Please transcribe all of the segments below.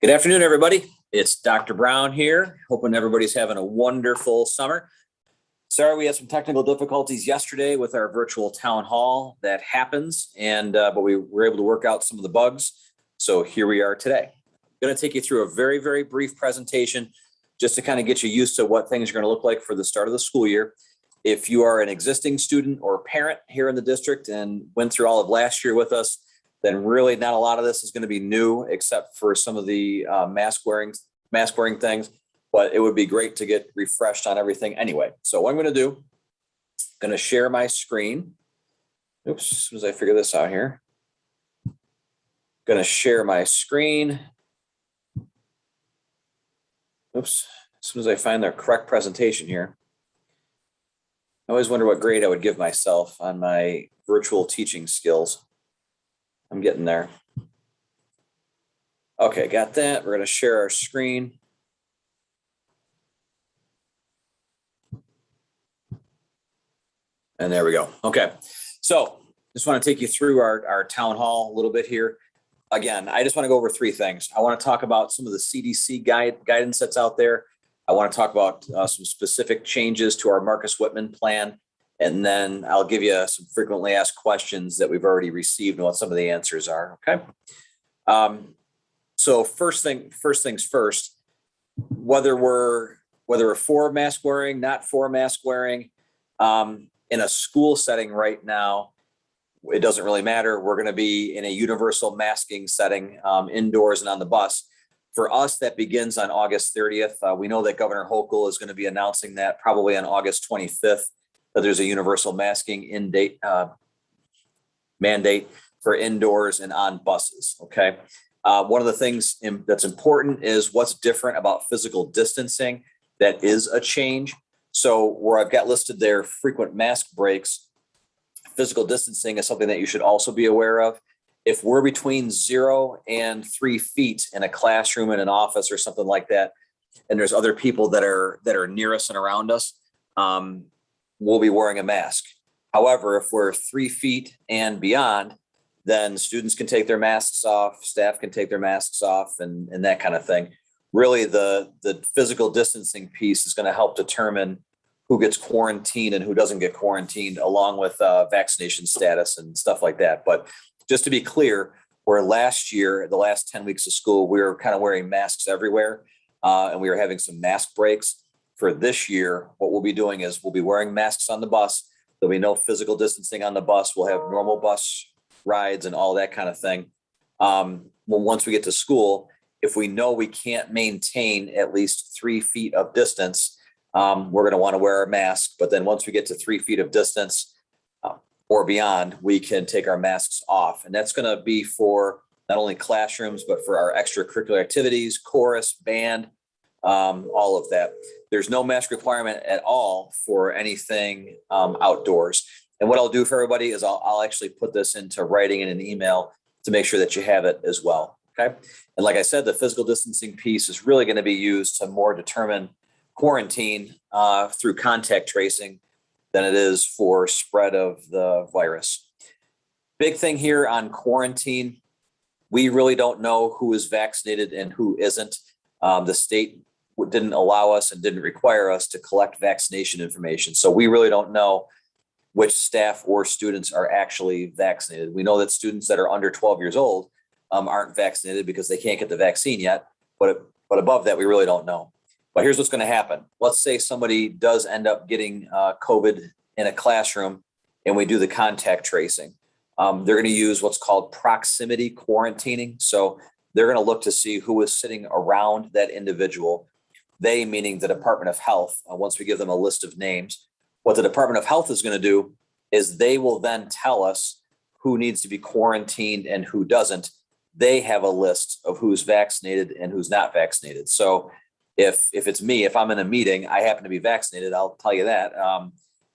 Good afternoon, everybody. It's Dr. Brown here. Hoping everybody's having a wonderful summer. Sorry, we had some technical difficulties yesterday with our virtual town hall. That happens, but we were able to work out some of the bugs. So here we are today. I'm going to take you through a very, very brief presentation just to kind of get you used to what things are going to look like for the start of the school year. If you are an existing student or parent here in the district and went through all of last year with us, then really not a lot of this is going to be new except for some of the mask wearing things, but it would be great to get refreshed on everything anyway. So what I'm going to do, I'm going to share my screen. Oops, as soon as I figure this out here. Going to share my screen. Oops, as soon as I find the correct presentation here. I always wonder what grade I would give myself on my virtual teaching skills. I'm getting there. Okay, got that. We're going to share our screen. And there we go. Okay, so just want to take you through our town hall a little bit here. Again, I just want to go over three things. I want to talk about some of the CDC guidance that's out there. I want to talk about some specific changes to our Marcus Whitman plan. And then I'll give you some frequently asked questions that we've already received and what some of the answers are. Okay. So first things first, whether we're for mask wearing, not for mask wearing, in a school setting right now, it doesn't really matter. We're going to be in a universal masking setting indoors and on the bus. For us, that begins on August 30th. We know that Governor Hochul is going to be announcing that probably on August 25th. That there's a universal masking mandate for indoors and on buses. Okay. One of the things that's important is what's different about physical distancing. That is a change. So where I've got listed there, frequent mask breaks, physical distancing is something that you should also be aware of. If we're between 0 and 3 feet in a classroom, in an office or something like that, and there's other people that are near us and around us, we'll be wearing a mask. However, if we're 3 feet and beyond, then students can take their masks off, staff can take their masks off, and that kind of thing. Really, the physical distancing piece is going to help determine who gets quarantined and who doesn't get quarantined, along with vaccination status and stuff like that. But just to be clear, where last year, the last 10 weeks of school, we were kind of wearing masks everywhere, and we were having some mask breaks. For this year, what we'll be doing is we'll be wearing masks on the bus. There'll be no physical distancing on the bus. We'll have normal bus rides and all that kind of thing. Once we get to school, if we know we can't maintain at least 3 feet of distance, we're going to want to wear a mask. But then once we get to 3 feet of distance or beyond, we can take our masks off. And that's going to be for not only classrooms, but for our extracurricular activities, chorus, band, all of that. There's no mask requirement at all for anything outdoors. And what I'll do for everybody is I'll actually put this into writing in an email to make sure that you have it as well. Okay. And like I said, the physical distancing piece is really going to be used to more determine quarantine through contact tracing than it is for spread of the virus. Big thing here on quarantine, we really don't know who is vaccinated and who isn't. The state didn't allow us and didn't require us to collect vaccination information. So we really don't know which staff or students are actually vaccinated. We know that students that are under 12 years old aren't vaccinated because they can't get the vaccine yet. But above that, we really don't know. But here's what's going to happen. Let's say somebody does end up getting COVID in a classroom and we do the contact tracing. They're going to use what's called proximity quarantining. So they're going to look to see who is sitting around that individual. They, meaning the Department of Health, once we give them a list of names. What the Department of Health is going to do is they will then tell us who needs to be quarantined and who doesn't. They have a list of who's vaccinated and who's not vaccinated. So if it's me, if I'm in a meeting, I happen to be vaccinated, I'll tell you that.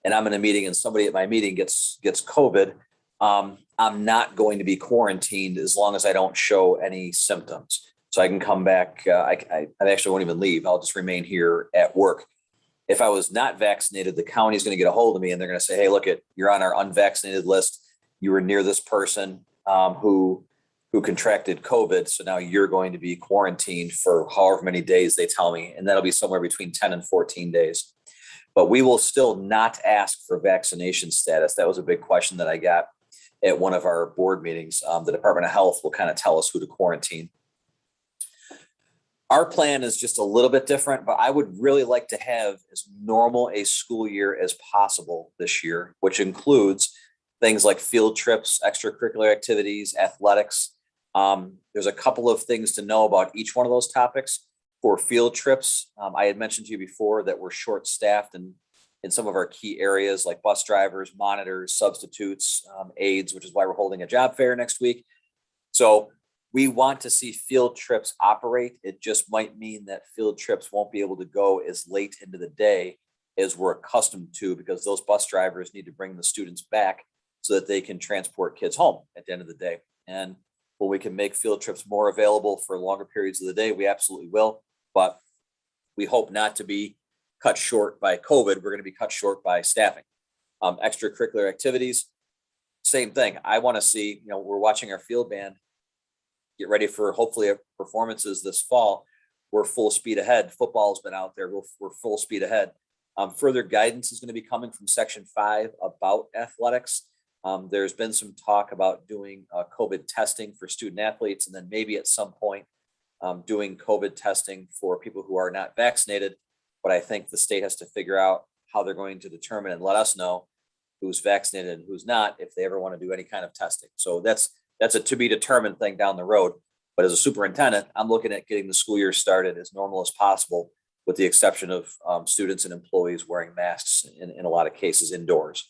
And I'm in a meeting and somebody at my meeting gets COVID, I'm not going to be quarantined as long as I don't show any symptoms. So I can come back. I actually won't even leave. I'll just remain here at work. If I was not vaccinated, the county is going to get a hold of me and they're going to say, hey, look, you're on our unvaccinated list. You were near this person who who contracted COVID. So now you're going to be quarantined for however many days they tell me, and that'll be somewhere between 10 and 14 days. But we will still not ask for vaccination status. That was a big question that I got at one of our board meetings. The Department of Health will kind of tell us who to quarantine. Our plan is just a little bit different, but I would really like to have as normal a school year as possible this year, which includes things like field trips, extracurricular activities, athletics. There's a couple of things to know about each one of those topics. For field trips, I had mentioned to you before that we're short-staffed in some of our key areas like bus drivers, monitors, substitutes, aides, which is why we're holding a job fair next week. So we want to see field trips operate. It just might mean that field trips won't be able to go as late into the day as we're accustomed to, because those bus drivers need to bring the students back so that they can transport kids home at the end of the day. And when we can make field trips more available for longer periods of the day, we absolutely will. But we hope not to be cut short by COVID. We're going to be cut short by staffing. Extracurricular activities, same thing. I want to see, we're watching our field band get ready for hopefully performances this fall. We're full speed ahead. Football's been out there. We're full speed ahead. Further guidance is going to be coming from Section 5 about athletics. There's been some talk about doing COVID testing for student athletes, and then maybe at some point doing COVID testing for people who are not vaccinated. But I think the state has to figure out how they're going to determine and let us know who's vaccinated and who's not if they ever want to do any kind of testing. So that's a to be determined thing down the road. But as a superintendent, I'm looking at getting the school year started as normal as possible, with the exception of students and employees wearing masks in a lot of cases indoors.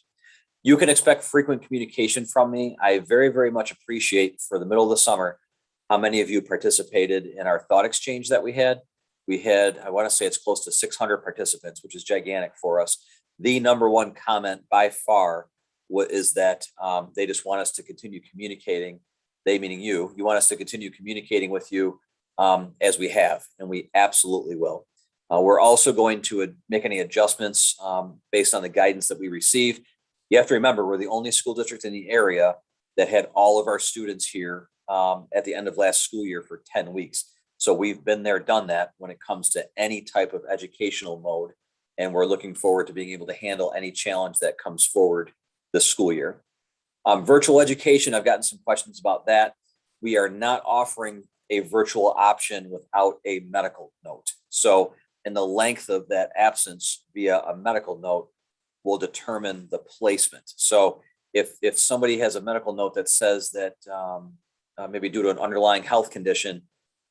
You can expect frequent communication from me. I very, very much appreciate, for the middle of the summer, how many of you participated in our thought exchange that we had. We had, I want to say it's close to 600 participants, which is gigantic for us. The number one comment by far is that they just want us to continue communicating. They meaning you want us to continue communicating with you as we have, and we absolutely will. We're also going to make any adjustments based on the guidance that we receive. You have to remember, we're the only school district in the area that had all of our students here at the end of last school year for 10 weeks. So we've been there, done that when it comes to any type of educational mode. And we're looking forward to being able to handle any challenge that comes forward this school year. Virtual education, I've gotten some questions about that. We are not offering a virtual option without a medical note. So in the length of that absence via a medical note will determine the placement. So if somebody has a medical note that says that maybe due to an underlying health condition,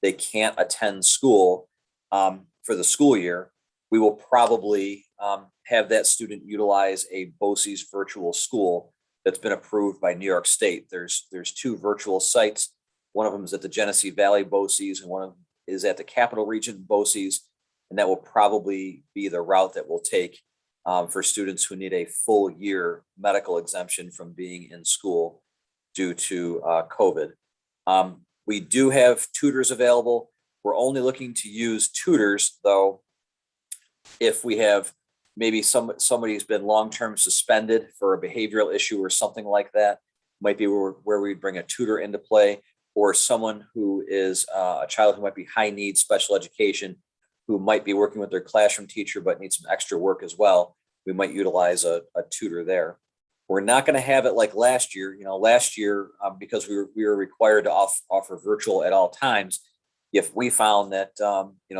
they can't attend school for the school year, we will probably have that student utilize a BOCES virtual school that's been approved by New York State. There's two virtual sites. One of them is at the Genesee Valley BOCES, and one of them is at the Capital Region BOCES. And that will probably be the route that we'll take for students who need a full year medical exemption from being in school due to COVID. We do have tutors available. We're only looking to use tutors, though, if we have maybe somebody who's been long-term suspended for a behavioral issue or something like that, might be where we bring a tutor into play, or someone who is a child who might be high needs special education, who might be working with their classroom teacher but needs some extra work as well. We might utilize a tutor there. We're not going to have it like last year. Last year, because we were required to offer virtual at all times, if we found that,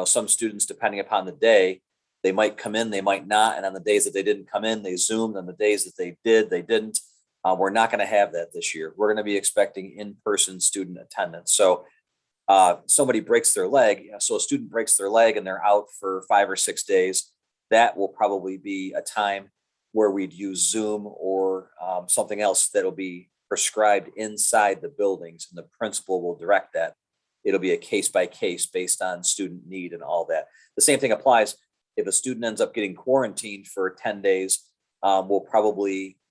some students, depending upon the day, they might come in, they might not. And on the days that they didn't come in, they Zoomed. On the days that they did, they didn't. We're not going to have that this year. We're going to be expecting in-person student attendance. So somebody breaks their leg. So a student breaks their leg and they're out for 5 or 6 days. That will probably be a time where we'd use Zoom or something else that'll be prescribed inside the buildings, and the principal will direct that. It'll be a case by case based on student need and all that. The same thing applies if a student ends up getting quarantined for 10 days. We'll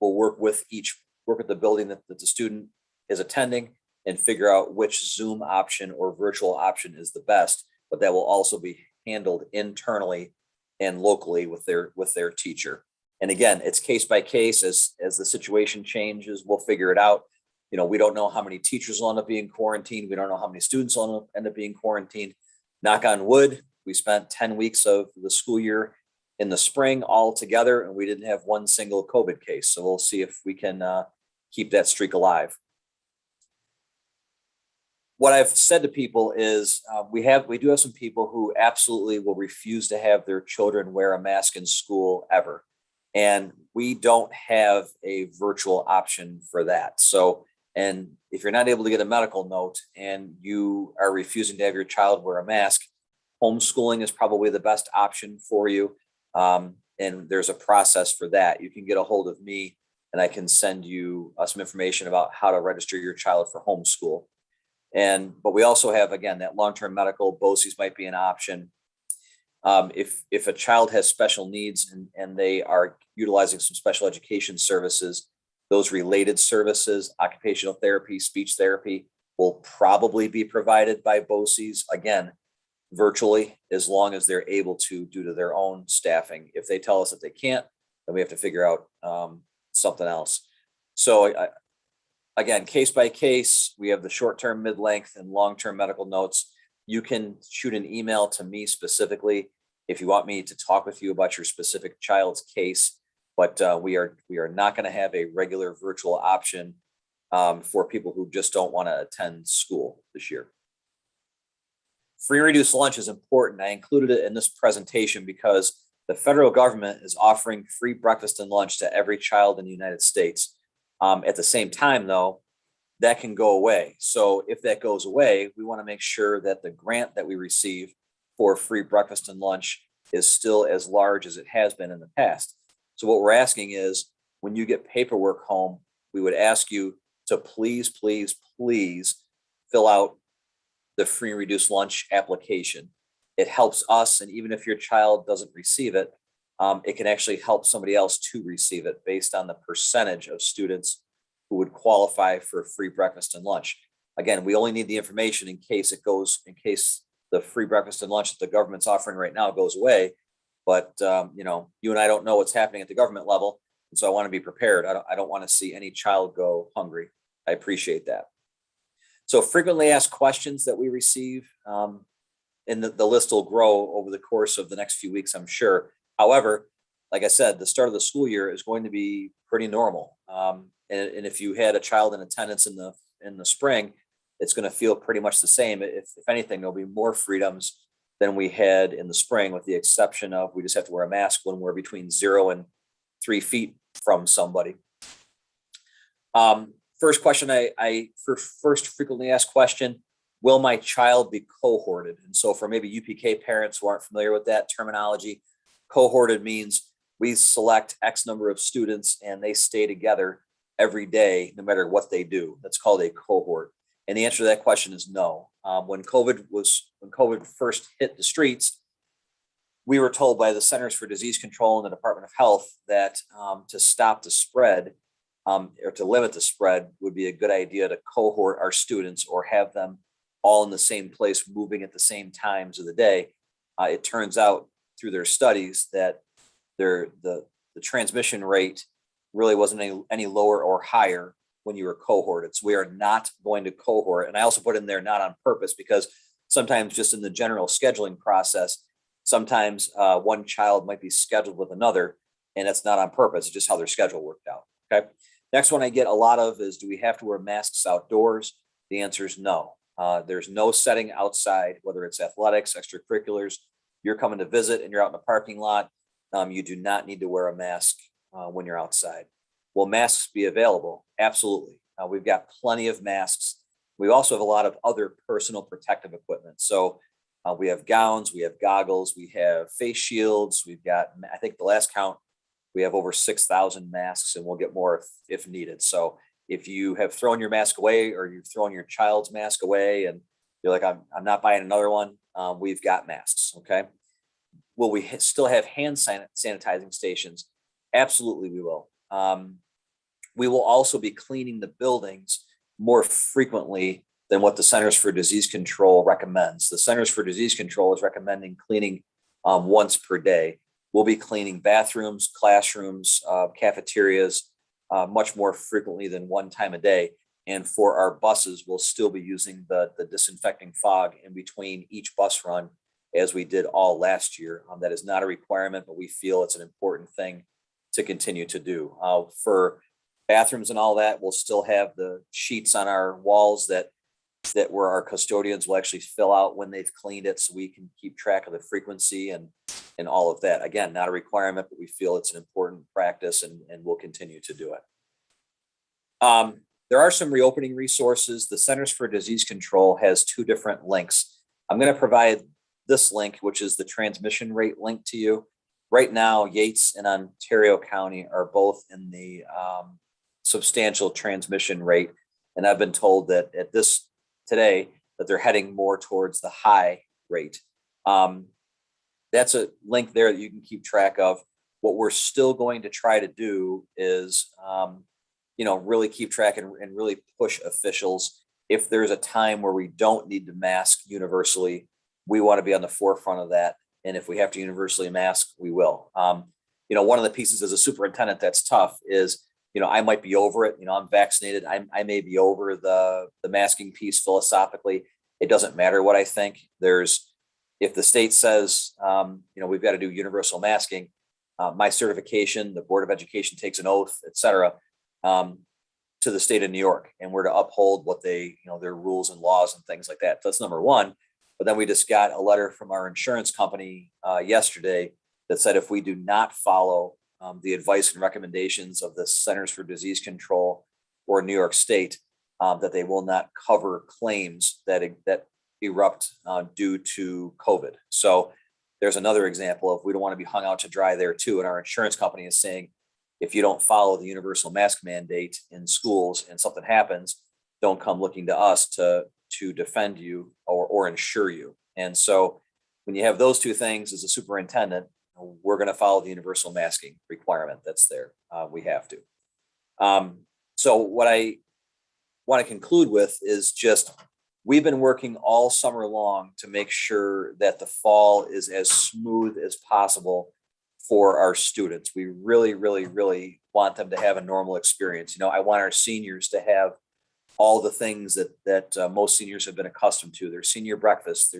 work with the building that the student is attending and figure out which Zoom option or virtual option is the best. But that will also be handled internally and locally with their teacher. And again, it's case by case. As the situation changes, we'll figure it out. We don't know how many teachers will end up being quarantined. We don't know how many students will end up being quarantined. Knock on wood, we spent 10 weeks of the school year in the spring all together, and we didn't have one single COVID case. So we'll see if we can keep that streak alive. What I've said to people is we do have some people who absolutely will refuse to have their children wear a mask in school ever. And we don't have a virtual option for that. So, and if you're not able to get a medical note and you are refusing to have your child wear a mask, homeschooling is probably the best option for you. And there's a process for that. You can get a hold of me and I can send you some information about how to register your child for homeschool. But we also have, again, that long-term medical, BOCES might be an option. If a child has special needs and they are utilizing some special education services, those related services, occupational therapy, speech therapy, will probably be provided by BOCES, again, virtually, as long as they're able to due to their own staffing. If they tell us that they can't, then we have to figure out something else. So again, case by case, we have the short-term, mid-length, and long-term medical notes. You can shoot an email to me specifically if you want me to talk with you about your specific child's case. But we are not going to have a regular virtual option for people who just don't want to attend school this year. Free and reduced lunch is important. I included it in this presentation because the federal government is offering free breakfast and lunch to every child in the United States. At the same time, though, that can go away. So if that goes away, we want to make sure that the grant that we receive for free breakfast and lunch is still as large as it has been in the past. So what we're asking is, when you get paperwork home, we would ask you to please, please, please fill out the free and reduced lunch application. It helps us, and even if your child doesn't receive it, it can actually help somebody else to receive it based on the percentage of students who would qualify for free breakfast and lunch. Again, we only need the information in case the free breakfast and lunch that the government's offering right now goes away. But you and I don't know what's happening at the government level, and so I want to be prepared. I don't want to see any child go hungry. I appreciate that. So frequently asked questions that we receive, and the list will grow over the course of the next few weeks, I'm sure. However, like I said, the start of the school year is going to be pretty normal. And if you had a child in attendance in the spring, it's going to feel pretty much the same. If anything, there'll be more freedoms than we had in the spring, with the exception of we just have to wear a mask when we're between 0 and 3 feet from somebody. First question, first frequently asked question, will my child be cohorted? And so for maybe UPK parents who aren't familiar with that terminology, cohorted means we select X number of students and they stay together every day, no matter what they do. That's called a cohort. And the answer to that question is no. When COVID first hit the streets, we were told by the Centers for Disease Control and the Department of Health that to stop the spread or to limit the spread would be a good idea to cohort our students or have them all in the same place, moving at the same times of the day. It turns out through their studies that the transmission rate really wasn't any lower or higher when you were cohorted. So we are not going to cohort. And I also put in there not on purpose, because sometimes just in the general scheduling process, sometimes one child might be scheduled with another, and it's not on purpose. It's just how their schedule worked out. Okay. Next one I get a lot of is, do we have to wear masks outdoors? The answer is no. There's no setting outside, whether it's athletics, extracurriculars. You're coming to visit and you're out in the parking lot. You do not need to wear a mask when you're outside. Will masks be available? Absolutely. We've got plenty of masks. We also have a lot of other personal protective equipment. So we have gowns, we have goggles, we have face shields. We've got, I think the last count, we have over 6,000 masks, and we'll get more if needed. So if you have thrown your mask away, or you've thrown your child's mask away and you're like, I'm not buying another one, we've got masks. Okay. Will we still have hand sanitizing stations? Absolutely, we will. We will also be cleaning the buildings more frequently than what the Centers for Disease Control recommends. The Centers for Disease Control is recommending cleaning once per day. We'll be cleaning bathrooms, classrooms, cafeterias much more frequently than one time a day. And for our buses, we'll still be using the disinfecting fog in between each bus run as we did all last year. That is not a requirement, but we feel it's an important thing to continue to do. For bathrooms and all that, we'll still have the sheets on our walls that where our custodians will actually fill out when they've cleaned it, so we can keep track of the frequency and all of that. Again, not a requirement, but we feel it's an important practice, and we'll continue to do it. There are some reopening resources. The Centers for Disease Control has two different links. I'm going to provide this link, which is the transmission rate link to you. Right now, Yates and Ontario County are both in the substantial transmission rate. And I've been told that at this today that they're heading more towards the high rate. That's a link there that you can keep track of. What we're still going to try to do is, really keep track and really push officials. If there's a time where we don't need to mask universally, we want to be on the forefront of that. And if we have to universally mask, we will. One of the pieces as a superintendent that's tough is, I might be over it. I'm vaccinated. I may be over the masking piece philosophically. It doesn't matter what I think. If the state says, we've got to do universal masking, my certification, the Board of Education takes an oath, et cetera, to the state of New York, and we're to uphold what their rules and laws and things like that. So that's number one. But then we just got a letter from our insurance company yesterday that said if we do not follow the advice and recommendations of the Centers for Disease Control or New York State, that they will not cover claims that erupt due to COVID. So there's another example of we don't want to be hung out to dry there too. And our insurance company is saying, if you don't follow the universal mask mandate in schools and something happens, don't come looking to us to defend you or insure you. And so when you have those two things as a superintendent, we're going to follow the universal masking requirement that's there. We have to. So what I want to conclude with is just, we've been working all summer long to make sure that the fall is as smooth as possible for our students. We really, really, really want them to have a normal experience. I want our seniors to have all the things that most seniors have been accustomed to. Their senior breakfast,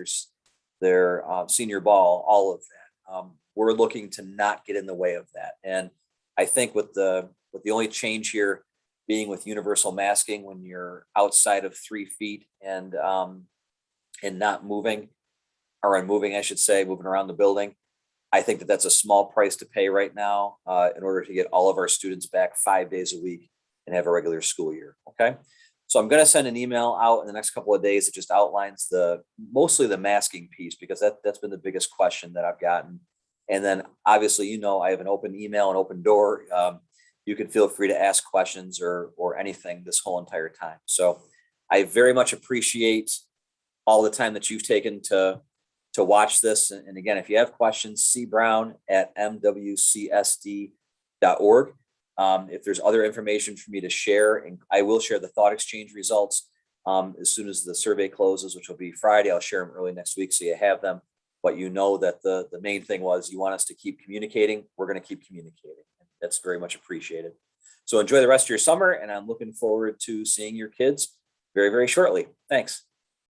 their senior ball, all of that. We're looking to not get in the way of that. And I think with the only change here being with universal masking, when you're outside of 3 feet and not moving, or unmoving, I should say, moving around the building, I think that's a small price to pay right now in order to get all of our students back 5 days a week and have a regular school year. Okay. So I'm going to send an email out in the next couple of days that just outlines mostly the masking piece, because that's been the biggest question that I've gotten. And then obviously, I have an open email and open door. You can feel free to ask questions or anything this whole entire time. So I very much appreciate all the time that you've taken to watch this. And again, if you have questions, cbrown@mwcsd.org. If there's other information for me to share, and I will share the thought exchange results as soon as the survey closes, which will be Friday. I'll share them early next week so you have them. But that the main thing was you want us to keep communicating. We're going to keep communicating. That's very much appreciated. So enjoy the rest of your summer, and I'm looking forward to seeing your kids very, very shortly. Thanks.